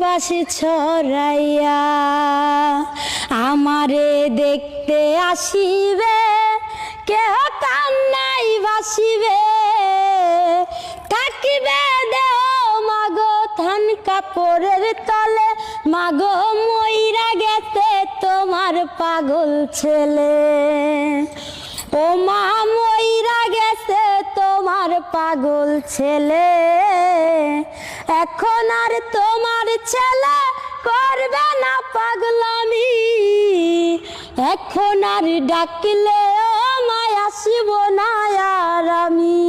সুবাস ছড়াইয়া আমারে দেখতে আসিবে, কেহ কান্নাই ভাসিবে, থাকিবে দেহ মাগো থান কাপড়ের তলে, মাগো মইরা গেছে তোমার পাগল ছেলে। ও মা মইরা গেছে তোমার পাগল ছেলে, এখন আর তোমার ছেলে করবে না পাগলামি, এখন আর ডাকলে ও মায় আসিব না আর আমি,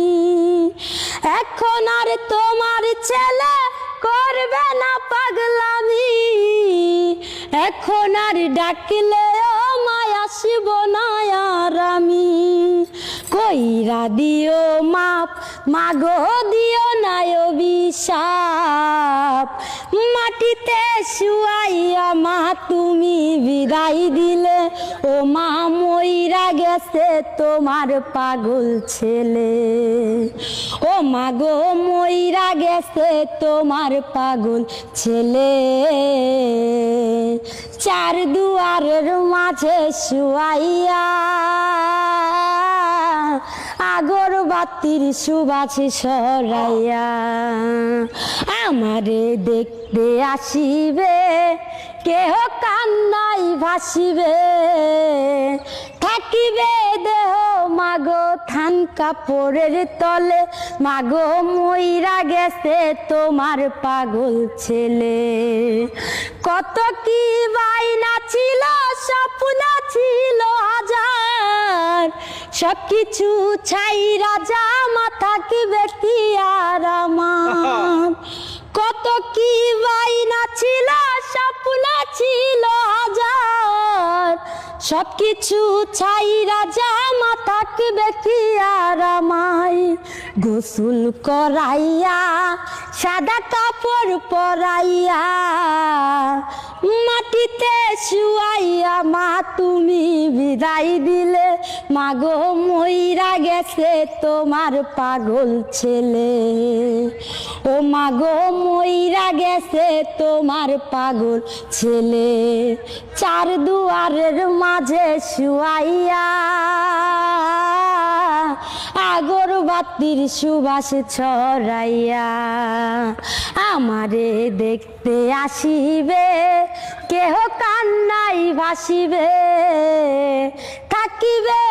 এখন আর তোমার ছেলে করবে না পাগলামি, এখন আর ডাকলে ও মায় আসিব না আর আমি। কইরা দিও মাপ মাগো দিও না অভিশাপ, মাটিতে শুয়াইয়া মা তুমি বিদায় দিলে, ও মা মইরা গেছে তোমার পাগল ছেলে, ও মাগো মইরা গেছে তোমার পাগল ছেলে। চার দুয়ারের মাঝে শুয়াইয়া আগরবাতির সুবাস ছড়াইয়া আমারে দেখতে আসিবে, কেহ কান্নাই ভাসিবে, থাকিবে দেহ মাগো থান কাপড়ের তলে, মাগো মইরা গেছে তোমার পাগল ছেলে। কত কি বাইনা ছিল স্বপ্ন ছিল হাজার, সবকিছু ছাইরা জামা থাকিবে কি আর আমার, কত কি বাইনা ছিল স্বপ্ন ছিল হাজার, সবকিছু ছাইরা জামা থাকবে কি আর আমায়। গোসল করাইয়া সাদা কাপড় পরাইয়া মাটিতে শুয়াইয়া মা তুমি বিদায় দিলে, মাগো মইরা গেছে তোমার পাগল ছেলে, ও মাগো মইরা গেছে তোমার পাগল ছেলে। চার দুয়ারের মাঝে শুয়াইয়া আগরবাতির সুবাস ছড়াইয়া আমারে দেখতে আসিবে, কেহ কান্নাই ভাসিবে, থাকিবে